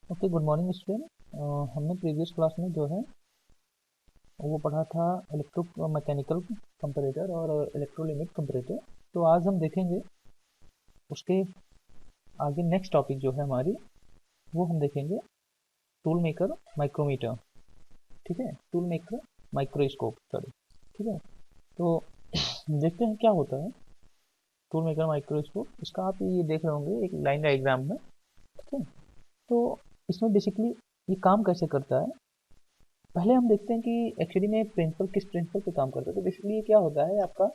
Okay, good morning student. हमने previous class में जो है वो पढ़ा था इलेक्ट्रो मैकेनिकल कंपैरेटर और इलेक्ट्रोलिमिट कंपैरेटर। तो आज हम देखेंगे उसके आगे नेक्स्ट टॉपिक जो है हमारी, वो हम देखेंगे टूल मेकर माइक्रोमीटर। ठीक है, टूल मेकर माइक्रोस्कोप, सॉरी। ठीक है, तो देखते हैं क्या होता है टूल मेकर माइक्रोस्कोप। इसका आप ये देख रहे होंगे एक लाइन डायग्राम में। ठीक है, तो इसमें बेसिकली ये काम कैसे करता है, पहले हम देखते हैं कि एक्चुअली में प्रिंसिपल किस प्रिंसिपल पे काम करता है। तो बेसिकली ये क्या होता है आपका,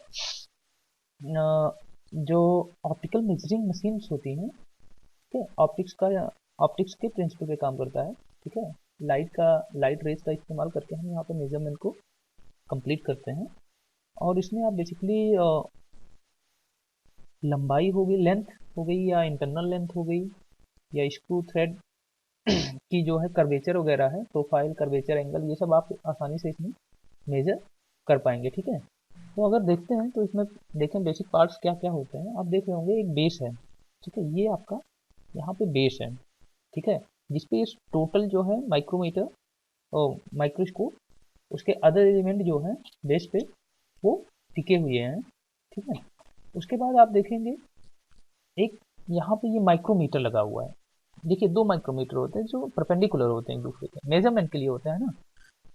जो ऑप्टिकल मेजरिंग मशीन्स होती हैं, ठीक है, ऑप्टिक्स के प्रिंसिपल पे काम करता है। ठीक है, लाइट रेज का इस्तेमाल करके हम यहाँ पे मेजरमेंट को कंप्लीट करते हैं। और इसमें आप बेसिकली लंबाई हो गई, लेंथ हो गई, या इंटरनल लेंथ हो गई, या स्क्रू थ्रेड की जो है कर्वेचर वगैरह है, प्रोफाइल, कर्वेचर, एंगल, ये सब आप आसानी से इसमें मेजर कर पाएंगे। ठीक है, तो अगर देखते हैं तो इसमें देखें बेसिक पार्ट्स क्या क्या होते हैं। आप देख रहे होंगे एक बेस है। ठीक है, ये आपका यहाँ पे बेस है। ठीक है, जिसपे ये टोटल जो है माइक्रोमीटर और माइक्रोस्कोप, उसके अदर एलिमेंट जो है बेस पे वो टिके हुए हैं। ठीक है, उसके बाद आप देखेंगे एक यहाँ पे ये माइक्रोमीटर लगा हुआ है। देखिए, दो माइक्रोमीटर होते हैं जो परपेंडिकुलर होते हैं एक दूसरे के, मेजरमेंट के लिए होते हैं ना।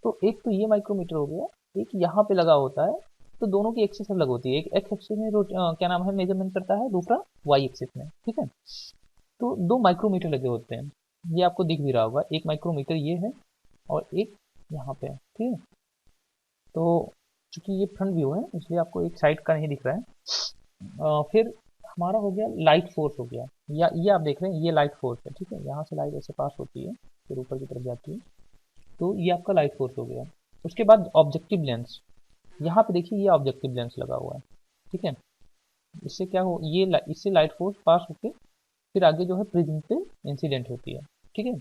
तो एक तो ये माइक्रोमीटर हो गया, एक यहाँ पे लगा होता है। तो दोनों की एक्सिस अलग होती है, एक एक्स एक्सिस में क्या नाम है मेजरमेंट करता है, दूसरा वाई एक्सिस में। ठीक है, तो दो माइक्रोमीटर लगे होते हैं। ये आपको दिख भी रहा होगा, एक माइक्रोमीटर ये है और एक यहाँ पे है। ठीक है, तो चूंकि ये फ्रंट व्यू है इसलिए आपको एक साइड का नहीं दिख रहा है। फिर हमारा हो गया लाइट फोर्स हो गया, या ये आप देख रहे हैं ये लाइट फोर्स है। ठीक है, यहाँ से लाइट ऐसे पास होती है फिर ऊपर की तरफ जाती है, तो ये आपका लाइट फोर्स हो गया। उसके बाद ऑब्जेक्टिव लेंस, यहाँ पे देखिए ये ऑब्जेक्टिव लेंस लगा हुआ है। ठीक है, इससे क्या हो, इससे लाइट फोर्स पास होके फिर आगे जो है प्रिज्म पे इंसिडेंट होती है। ठीक है,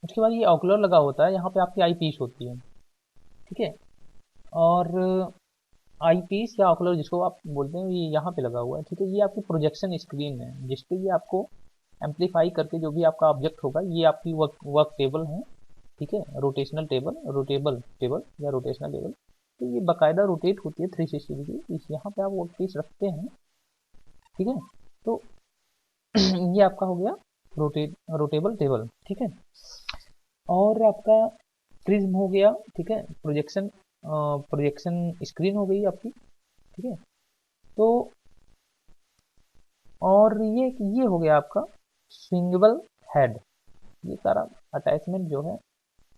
उसके बाद ये ऑकुलर लगा होता है, यहाँ पे आपकी आई पीस होती है। ठीक है, और आई पीस या ऑकुलर जिसको आप बोलते हैं, ये यहाँ पे लगा हुआ है। ठीक है, ये आपकी प्रोजेक्शन स्क्रीन है जिसपे ये आपको एम्पलीफाई करके जो भी आपका ऑब्जेक्ट होगा, ये आपकी वर्क टेबल है। ठीक है, रोटेशनल टेबल, रोटेबल टेबल या रोटेशनल टेबल। तो ये बाकायदा रोटेट होती है 360 डिग्री। इस यहाँ पे आप वर्क पीस रखते हैं। ठीक है, तो ये आपका हो गया रोटेबल टेबल। ठीक है, और आपका प्रिज्म हो गया। ठीक है, प्रोजेक्शन स्क्रीन हो गई आपकी। ठीक है, तो और ये हो गया आपका स्विंगेबल हेड। ये सारा अटैचमेंट जो है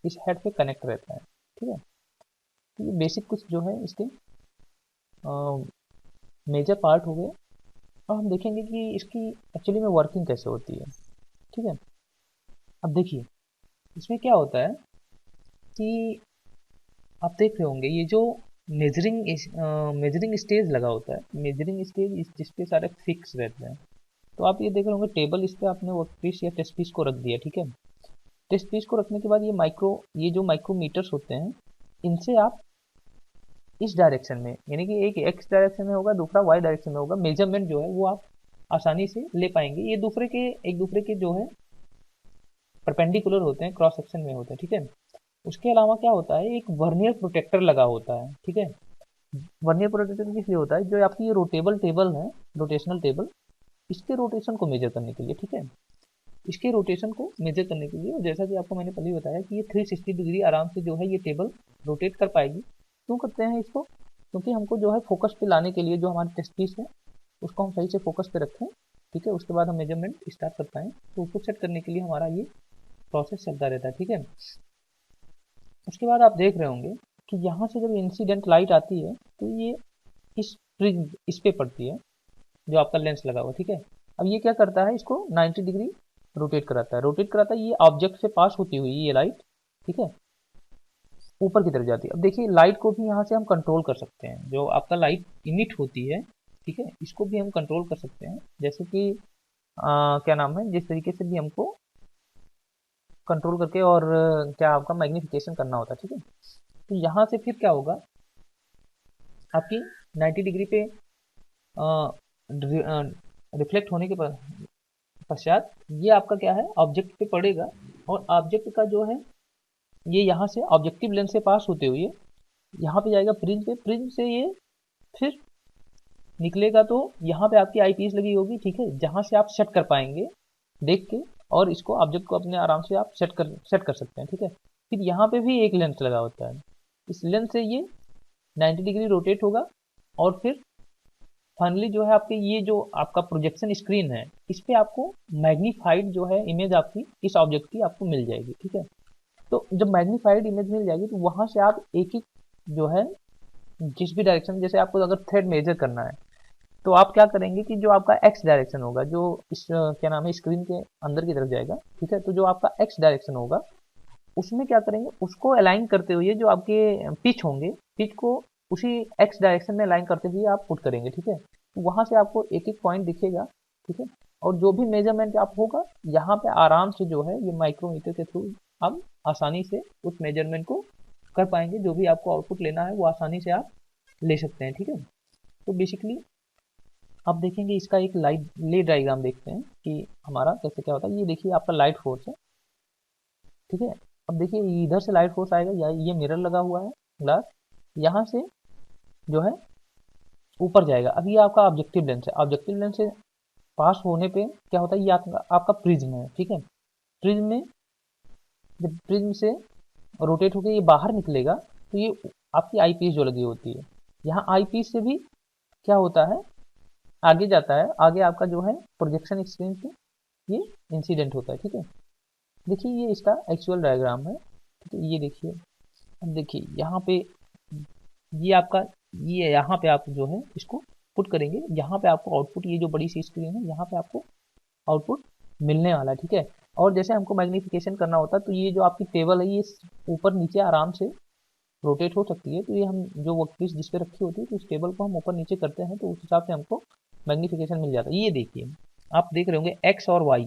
इस हेड पे कनेक्ट रहता है। ठीक है, तो ये बेसिक कुछ जो है इसके मेजर पार्ट हो गए। अब हम देखेंगे कि इसकी एक्चुअली में वर्किंग कैसे होती है। ठीक है, अब देखिए इसमें क्या होता है कि आप देख रहे होंगे ये जो मेजरिंग स्टेज लगा होता है, मेजरिंग स्टेज जिसपे सारे फिक्स रहते हैं। तो आप ये देख रहे होंगे टेबल, इस पे आपने वर्क पीस या टेस्ट पीस को रख दिया। ठीक है, टेस्ट पीस को रखने के बाद ये जो माइक्रोमीटर्स होते हैं, इनसे आप इस डायरेक्शन में, यानी कि एक एक्स डायरेक्शन में होगा, दूसरा वाई डायरेक्शन में होगा, मेजरमेंट जो है वो आप आसानी से ले पाएंगे। ये एक दूसरे के जो है परपेंडिकुलर होते हैं, क्रॉस सेक्शन में होते हैं। ठीक है, उसके अलावा क्या होता है, एक वर्नियर प्रोटेक्टर लगा होता है। ठीक है, वर्नियर प्रोटेक्टर किस लिए होता है, जो आपकी ये रोटेबल टेबल है, रोटेशनल टेबल, इसके रोटेशन को मेजर करने के लिए। ठीक है, इसके रोटेशन को मेजर करने के लिए, और जैसा कि आपको मैंने पहले ही बताया कि ये 360 डिग्री आराम से जो है ये टेबल रोटेट कर पाएगी। क्यों करते हैं इसको, क्योंकि हमको जो है फोकस पे लाने के लिए जो हमारी टेस्ट पीस है उसको हम सही से फोकस पे रखें। ठीक है, उसके बाद हम मेजरमेंट स्टार्ट कर पाएँ, तो उसको सेट करने के लिए हमारा ये प्रोसेस चलता रहता है। ठीक है, उसके बाद आप देख रहे होंगे कि यहाँ से जब इंसिडेंट लाइट आती है तो ये इस पे पड़ती है जो आपका लेंस लगा हुआ। ठीक है, अब ये क्या करता है, इसको 90 डिग्री रोटेट कराता है, ये ऑब्जेक्ट से पास होती हुई ये लाइट, ठीक है, ऊपर की तरफ जाती है। अब देखिए लाइट को भी यहाँ से हम कंट्रोल कर सकते हैं, जो आपका लाइट इमिट होती है। ठीक है, इसको भी हम कंट्रोल कर सकते हैं, जैसे कि क्या नाम है, जिस तरीके से भी हमको कंट्रोल करके और क्या आपका मैग्निफिकेशन करना होता है। ठीक है, तो यहाँ से फिर क्या होगा, आपकी 90 डिग्री पे रिफ्लेक्ट होने के बाद पश्चात ये आपका क्या है, ऑब्जेक्ट पे पड़ेगा, और ऑब्जेक्ट का जो है ये यहाँ से ऑब्जेक्टिव लेंस से पास होते हुए यहाँ पे जाएगा प्रिज्म पे, प्रिज्म से ये फिर निकलेगा तो यहाँ पे आपकी आईपीस लगी होगी, ठीक है, जहाँ से आप सेट कर पाएंगे देख के, और इसको ऑब्जेक्ट को अपने आराम से आप सेट कर सकते हैं, ठीक है। फिर यहाँ पे भी एक लेंस लगा होता है, इस लेंस से ये 90 डिग्री रोटेट होगा, और फिर फाइनली जो है आपके ये जो आपका प्रोजेक्शन स्क्रीन है, इस पे आपको मैग्नीफाइड जो है इमेज आपकी इस ऑब्जेक्ट की आपको मिल जाएगी, ठीक है। तो जब मैग्नीफाइड इमेज मिल जाएगी तो वहाँ से आप एक एक जो है जिस भी डायरेक्शन, जैसे आपको अगर थ्रेड मेजर करना है तो आप क्या करेंगे कि जो आपका एक्स डायरेक्शन होगा, जो इस क्या नाम है स्क्रीन के अंदर की तरफ जाएगा, ठीक है, तो जो आपका एक्स डायरेक्शन होगा उसमें क्या करेंगे, उसको अलाइन करते हुए जो आपके पिच होंगे, पिच को उसी एक्स डायरेक्शन में अलाइन करते हुए आप पुट करेंगे, ठीक है। तो वहाँ से आपको एक एक पॉइंट दिखेगा, ठीक है, और जो भी मेजरमेंट आप होगा यहाँ पे आराम से जो है ये माइक्रोमीटर के थ्रू आप आसानी से उस मेजरमेंट को कर पाएंगे, जो भी आपको आउटपुट लेना है वो आसानी से आप ले सकते हैं, ठीक है। तो बेसिकली अब देखेंगे इसका एक लाइट ले डायग्राम देखते हैं कि हमारा कैसे क्या होता है। ये देखिए आपका लाइट फोर्स है, ठीक है। अब देखिए इधर से लाइट फोर्स आएगा, या ये मिरर लगा हुआ है ग्लास, यहाँ से जो है ऊपर जाएगा। अब ये आपका ऑब्जेक्टिव लेंस है, ऑब्जेक्टिव लेंस से पास होने पे क्या होता है, ये आपका प्रिज्म है, ठीक है। प्रिज्म में जब प्रिज्म से रोटेट होकर ये बाहर निकलेगा तो ये आपकी आई पीस जो लगी होती है, यहाँ आई पीस से भी क्या होता है आगे जाता है, आगे आपका जो है प्रोजेक्शन स्क्रीन पे ये इंसिडेंट होता है, ठीक है। देखिए ये इसका एक्चुअल डायग्राम है, ठीक है। ये देखिए, अब देखिए यहाँ पे ये आपका, ये यहाँ पे आप जो है इसको पुट करेंगे, यहाँ पे आपको आउटपुट, ये जो बड़ी सी स्क्रीन है यहाँ पे आपको आउटपुट मिलने वाला है, ठीक है। और जैसे हमको मैग्नीफिकेशन करना होता है तो ये जो आपकी टेबल है ये ऊपर नीचे आराम से रोटेट हो सकती है, तो ये हम जो वर्कपीस जिस पे रखी होती है तो उस टेबल को हम ऊपर नीचे करते हैं तो उस हिसाब से हमको मैग्नीफिकेशन मिल जाता है। ये देखिए आप देख रहे होंगे एक्स और वाई,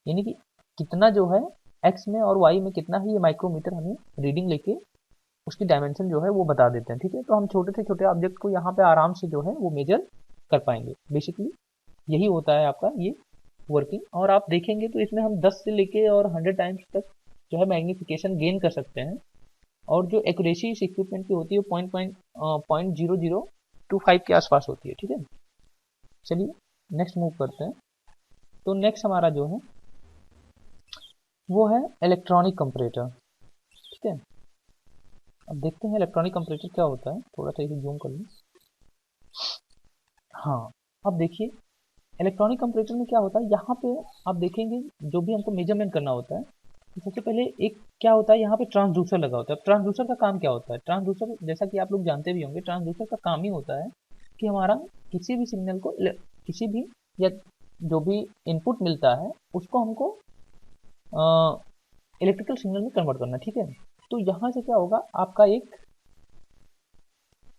यानी कि कितना जो है एक्स में और वाई में कितना है, ये माइक्रोमीटर हमें रीडिंग लेके उसकी डायमेंशन जो है वो बता देते हैं, ठीक है। तो हम छोटे से छोटे ऑब्जेक्ट को यहाँ पे आराम से जो है वो मेजर कर पाएंगे। बेसिकली यही होता है आपका ये वर्किंग। और आप देखेंगे तो इसमें हम 10 से लेके और 100 टाइम्स तक जो है मैग्नीफिकेशन गेन कर सकते हैं, और जो एक्यूरेसी इस इक्विपमेंट की होती है वो 0.0025 के आसपास होती है, ठीक है। चलिए नेक्स्ट मूव करते हैं। तो नेक्स्ट हमारा जो है वो है इलेक्ट्रॉनिक कंपैरेटर, ठीक है। अब देखते हैं इलेक्ट्रॉनिक कंपैरेटर क्या होता है, थोड़ा सा इसे जूम कर लूँ। हाँ, अब देखिए इलेक्ट्रॉनिक कंपैरेटर में क्या होता है, यहाँ पे आप देखेंगे जो भी हमको मेजरमेंट करना होता है तो सबसे पहले एक क्या होता है, यहाँ पे ट्रांसड्यूसर लगा होता है। ट्रांसड्यूसर का काम क्या होता है, ट्रांसड्यूसर जैसा कि आप लोग जानते भी होंगे, ट्रांसड्यूसर का काम ही होता है कि हमारा किसी भी सिग्नल को, किसी भी या जो भी इनपुट मिलता है उसको हमको इलेक्ट्रिकल सिग्नल में कन्वर्ट करना, ठीक है। तो यहाँ से क्या होगा, आपका एक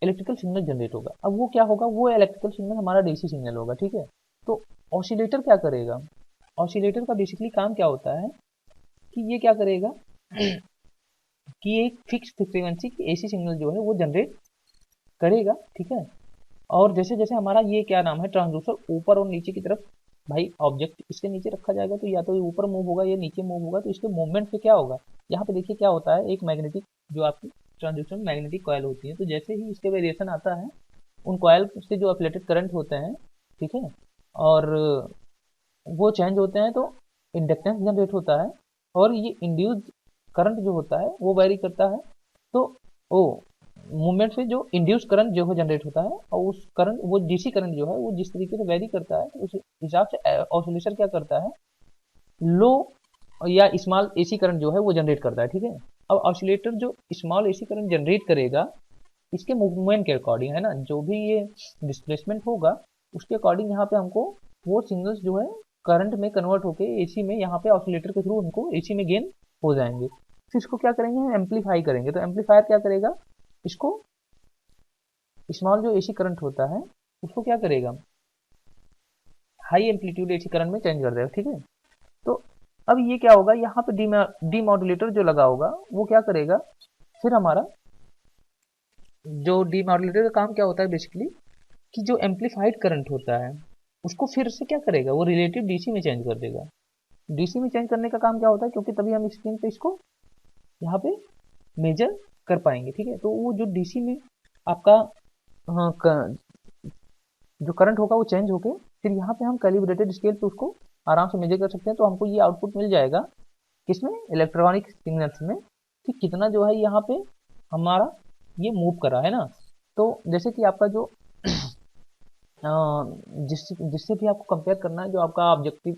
इलेक्ट्रिकल सिग्नल जनरेट होगा। अब वो क्या होगा, वो इलेक्ट्रिकल सिग्नल हमारा डीसी सिग्नल होगा, ठीक है। तो ऑसिलेटर क्या करेगा, ऑसिलेटर का बेसिकली काम क्या होता है कि ये क्या करेगा कि एक फिक्स फ्रीक्वेंसी की एसी सिग्नल जो है वो जनरेट करेगा, ठीक है। और जैसे जैसे हमारा ये क्या नाम है ट्रांसड्यूसर ऊपर और नीचे की तरफ, भाई ऑब्जेक्ट इसके नीचे रखा जाएगा तो या तो ये ऊपर मूव होगा या नीचे मूव होगा, तो इसके मूवमेंट से क्या होगा, यहाँ पे देखिए क्या होता है, एक मैग्नेटिक जो आपकी ट्रांसड्यूसर में मैग्नेटिक कॉयल होती है, तो जैसे ही इसके वेरिएशन आता है उन कॉयल से जो अपलेटेड करंट होते हैं, ठीक है, और वो चेंज होते हैं तो इंडक्टेंस जनरेट होता है, और ये इंड्यूस करंट जो होता है वो वेरी करता है, तो वो मूवमेंट से जो इंड्यूस करंट जो है जनरेट होता है, और उस करंट वो डीसी करंट जो है वो जिस तरीके से वेरी करता है उस हिसाब से ऑसिलेटर क्या करता है, लो या स्मॉल एसी करंट जो है वो जनरेट करता है, ठीक है। अब ऑसिलेटर जो स्मॉल एसी करंट जनरेट करेगा इसके मूवमेंट के अकॉर्डिंग, है ना, जो भी ये डिस्प्लेसमेंट होगा उसके अकॉर्डिंग यहाँ पे हमको वो सिग्नल्स जो है करंट में कन्वर्ट होके एसी में यहाँ पे ऑसिलेटर के थ्रू उनको एसी में गेन हो जाएंगे। फिर इसको क्या करेंगे, हम एम्पलीफाई करेंगे। तो एम्पलीफायर क्या करेगा, इसको स्मॉल जो एसी करंट होता है उसको क्या करेगा, हाई एम्पलीट्यूड एसी करंट में चेंज कर देगा, ठीक है। तो अब ये क्या होगा, यहाँ पे डीमॉड्यूलेटर जो लगा होगा वो क्या करेगा, फिर हमारा जो डीमॉड्यूलेटर का काम क्या होता है बेसिकली कि जो एम्पलीफाइड करंट होता है उसको फिर से क्या करेगा, वो रिलेटिव डीसी में चेंज कर देगा। डीसी में चेंज करने का काम क्या होता है, क्योंकि तभी हम स्क्रीन पे इसको यहाँ पे मेजर कर पाएंगे, ठीक है। तो वो जो डीसी में आपका हाँ, जो करंट होगा वो चेंज होके फिर यहाँ पे हम कैलिब्रेटेड स्केल पे उसको आराम से मेजर कर सकते हैं। तो हमको ये आउटपुट मिल जाएगा किसमें, इलेक्ट्रॉनिक सिग्नल्स में, कि कितना जो है यहाँ पे हमारा ये मूव करा है ना। तो जैसे कि आपका जो जिससे भी आपको कंपेयर करना है, जो आपका ऑब्जेक्टिव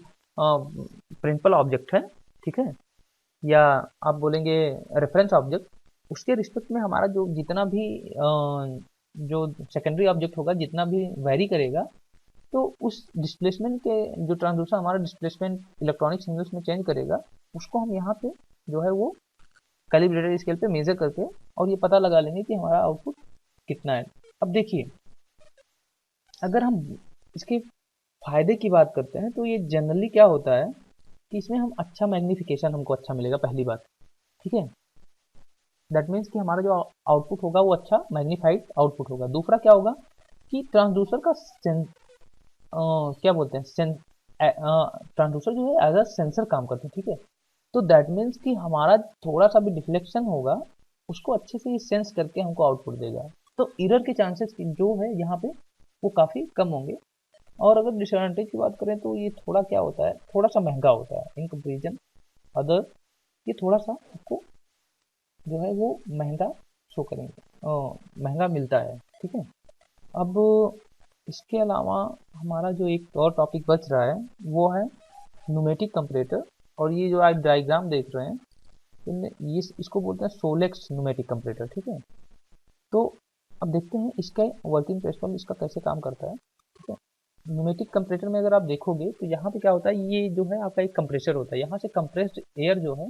प्रिंसिपल ऑब्जेक्ट है, ठीक है, या आप बोलेंगे रेफरेंस ऑब्जेक्ट, उसके रिस्पेक्ट में हमारा जो जितना भी जो सेकेंडरी ऑब्जेक्ट होगा जितना भी वैरी करेगा, तो उस डिस्प्लेसमेंट के जो ट्रांसड्यूसर हमारा डिस्प्लेसमेंट इलेक्ट्रॉनिक सिग्नल्स में चेंज करेगा, उसको हम यहाँ पे जो है वो कैलिब्रेटेड स्केल पे मेजर करके और ये पता लगा लेंगे कि हमारा आउटपुट कितना है। अब देखिए, अगर हम इसके फायदे की बात करते हैं तो ये जनरली क्या होता है कि इसमें हम अच्छा मैग्नीफिकेशन हमको अच्छा मिलेगा, पहली बात, ठीक है। दैट मीन्स कि हमारा जो आउटपुट होगा वो अच्छा मैग्नीफाइड आउटपुट होगा। दूसरा क्या होगा कि ट्रांसड्यूसर का क्या बोलते हैं, ट्रांसड्यूसर जो है एज अ सेंसर काम करते हैं, ठीक है। तो दैट मीन्स कि हमारा थोड़ा सा भी डिफ्लेक्शन होगा उसको अच्छे से ये सेंस करके हमको आउटपुट देगा। तो एरर के चांसेस जो है यहाँ पे वो काफ़ी कम होंगे। और अगर डिसएडवांटेज की बात करें तो ये थोड़ा क्या होता है, थोड़ा सा महंगा होता है इन कंपेरिजन अदर, ये थोड़ा सा आपको जो है वो महंगा शो करेंगे, महंगा मिलता है, ठीक है। अब इसके अलावा हमारा जो एक और टॉपिक बच रहा है वो है न्यूमेटिक कंपैरेटर। और ये जो आप डायग्राम देख रहे हैं इनमें ये इसको बोलते हैं सोलेक्स न्यूमेटिक कंपैरेटर, ठीक है। तो अब देखते हैं इसका वर्किंग प्रिंसिपल, इसका कैसे काम करता है, ठीक है। न्यूमेटिक कंपैरेटर में अगर आप देखोगे तो यहाँ पे क्या होता है, ये जो है आपका एक कंप्रेसर होता है, यहाँ से कंप्रेस्ड एयर जो है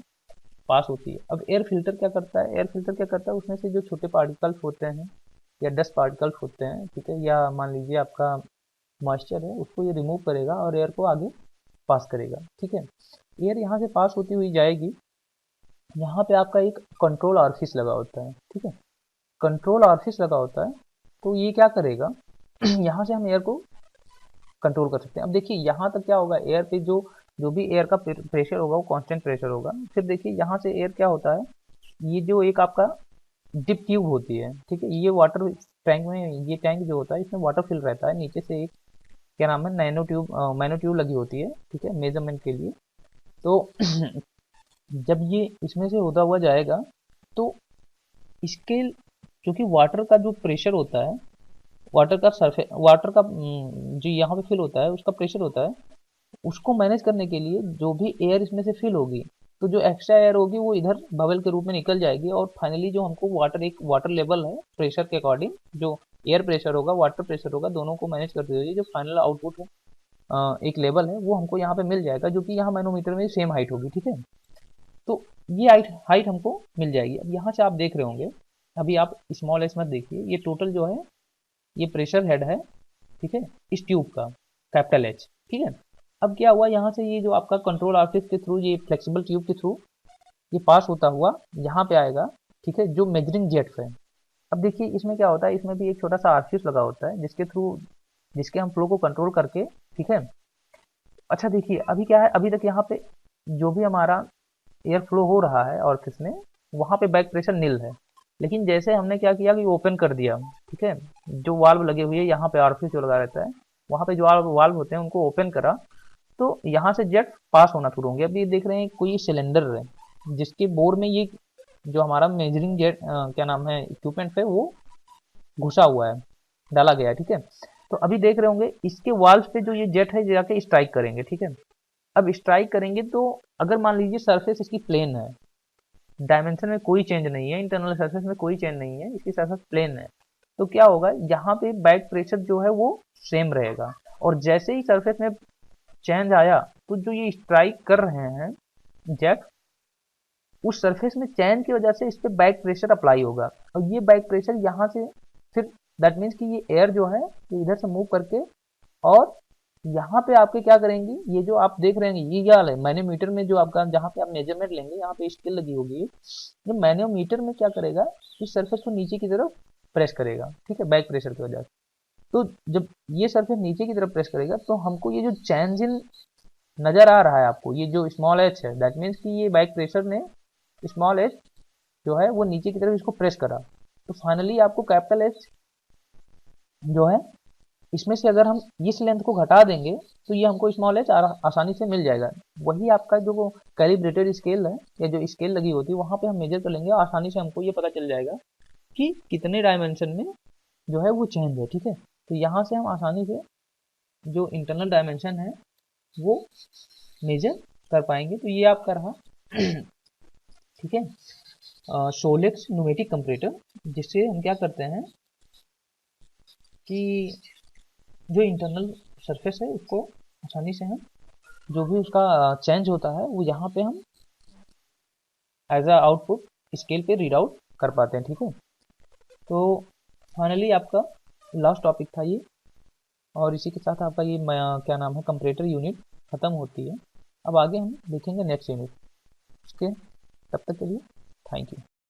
पास होती है। अब एयर फिल्टर क्या करता है, एयर फिल्टर क्या करता है, उसमें से जो छोटे पार्टिकल्स होते हैं या डस्ट पार्टिकल्स होते हैं, ठीक है, या मान लीजिए आपका मॉइस्चर है, उसको ये रिमूव करेगा और एयर को आगे पास करेगा, ठीक है। एयर यहाँ से पास होती हुई जाएगी, यहाँ पे आपका एक कंट्रोल ऑरिफिस लगा होता है, ठीक है। कंट्रोल ऑरिफिस लगा होता है, तो ये क्या करेगा यहाँ से हम एयर को कंट्रोल कर सकते हैं। अब देखिए यहाँ तक क्या होगा, एयर पे जो भी एयर का प्रेशर होगा वो कांस्टेंट प्रेशर होगा। फिर देखिए यहाँ से एयर क्या होता है, ये जो एक आपका डिप ट्यूब होती है, ठीक है, ये वाटर टैंक में, ये टैंक जो होता है इसमें वाटर फिल रहता है, नीचे से एक क्या नाम है नैनो ट्यूब लगी होती है, ठीक है, मेजरमेंट के लिए। तो जब ये इसमें से होता हुआ जाएगा तो इसके, क्योंकि वाटर का जो प्रेशर होता है, वाटर का जो यहाँ पे फिल होता है उसका प्रेशर होता है, उसको मैनेज करने के लिए जो भी एयर इसमें से फिल होगी, तो जो एक्स्ट्रा एयर होगी वो इधर बबल के रूप में निकल जाएगी और फाइनली जो हमको एक वाटर लेवल है प्रेशर के अकॉर्डिंग, जो एयर प्रेशर होगा वाटर प्रेशर होगा, दोनों को मैनेज करते हुए जो फाइनल आउटपुट है एक लेवल है वो हमको यहाँ पे मिल जाएगा, जो कि यहाँ मैनोमीटर में सेम हाइट होगी, ठीक है। तो ये हाइट हमको मिल जाएगी। अब यहाँ से आप देख रहे होंगे, अभी आप स्मॉल एस मत देखिए, ये टोटल जो है ये प्रेशर हेड है, ठीक है, इस ट्यूब का, कैपिटल एच, ठीक है। अब क्या हुआ, यहाँ से ये जो आपका कंट्रोल ऑरिफिस के थ्रू, ये फ्लेक्सिबल ट्यूब के थ्रू ये पास होता हुआ यहाँ पे आएगा, ठीक है, जो मेजरिंग जेट है। अब देखिए इसमें क्या होता है, इसमें भी एक छोटा सा ऑरिफिस लगा होता है जिसके हम फ्लो को कंट्रोल करके, ठीक है। अच्छा देखिए अभी क्या है, अभी तक यहाँ पे जो भी हमारा एयर फ्लो हो रहा है ऑरिफिस में, वहाँ पे बैक प्रेशर नील है। लेकिन जैसे हमने क्या किया कि ओपन कर दिया, ठीक है, जो वाल्व लगे हुए यहाँ पे ऑरिफिस जो लगा रहता है, वहाँ पे जो वाल्व होते हैं उनको ओपन करा, तो यहाँ से जेट पास होना शुरू होंगे। अब ये देख रहे हैं कोई सिलेंडर है जिसके बोर में ये जो हमारा मेजरिंग जेट क्या नाम है इक्विपमेंट है वो घुसा हुआ है, डाला गया है, ठीक है। तो अभी देख रहे होंगे इसके वाल्व पे जो ये जेट है जाके स्ट्राइक करेंगे, ठीक है। अब स्ट्राइक करेंगे तो अगर मान लीजिए सरफेस इसकी प्लेन है, डायमेंशन में कोई चेंज नहीं है, इंटरनल सरफेस में कोई चेंज नहीं है, इसकी सरफेस प्लेन है, तो क्या होगा यहाँ पे बैक प्रेशर जो है वो सेम रहेगा। और जैसे ही सरफेस में चेंज आया तो जो ये स्ट्राइक कर रहे हैं जेट, उस सरफेस में चेंज की वजह से इस पे बैक प्रेशर अप्लाई होगा, और ये बैक प्रेशर यहाँ से फिर दैट मीन्स कि ये एयर जो है ये इधर से मूव करके और यहाँ पे आपके क्या करेंगी, ये जो आप देख रहे हैं ये क्या है मैनोमीटर में, जो आपका जहाँ पे आप मेजरमेंट लेंगे यहाँ पे स्केल लगी होगी, जो मैनोमीटर में क्या करेगा, इस सरफेस को नीचे की तरफ प्रेस करेगा, ठीक है, बैक प्रेशर की वजह से। तो जब ये सरफेस नीचे की तरफ प्रेस करेगा तो हमको ये जो चेंज इन नज़र आ रहा है आपको, ये जो स्मॉल एच है, दैट मीन्स कि ये बैक प्रेशर ने स्मॉल एच जो है वो नीचे की तरफ इसको प्रेस करा। तो फाइनली आपको कैपिटल एच जो है इसमें से अगर हम इस लेंथ को घटा देंगे तो ये हमको स्मॉल एच आसानी से मिल जाएगा। वही आपका जो कैलिब्रेटेड स्केल है या जो स्केल लगी होती है वहाँ पे हम मेजर कर लेंगे, आसानी से हमको ये पता चल जाएगा कि कितने डायमेंशन में जो है वो चेंज है। ठीक है, तो यहाँ से हम आसानी से जो इंटरनल डायमेंशन है वो मेजर कर पाएंगे। तो ये आपका रहा ठीक है सोलेक्स न्यूमेटिक कंपैरेटर, जिससे हम क्या करते हैं कि जो इंटरनल सरफेस है उसको आसानी से हम जो भी उसका चेंज होता है वो यहाँ पे हम एज अ आउटपुट स्केल पे रीड आउट कर पाते हैं। ठीक है, तो फाइनली आपका लास्ट टॉपिक था ये, और इसी के साथ आपका ये क्या नाम है कंपैरेटर यूनिट ख़त्म होती है। अब आगे हम देखेंगे नेक्स्ट यूनिट। उसके तब तक के लिए थैंक यू।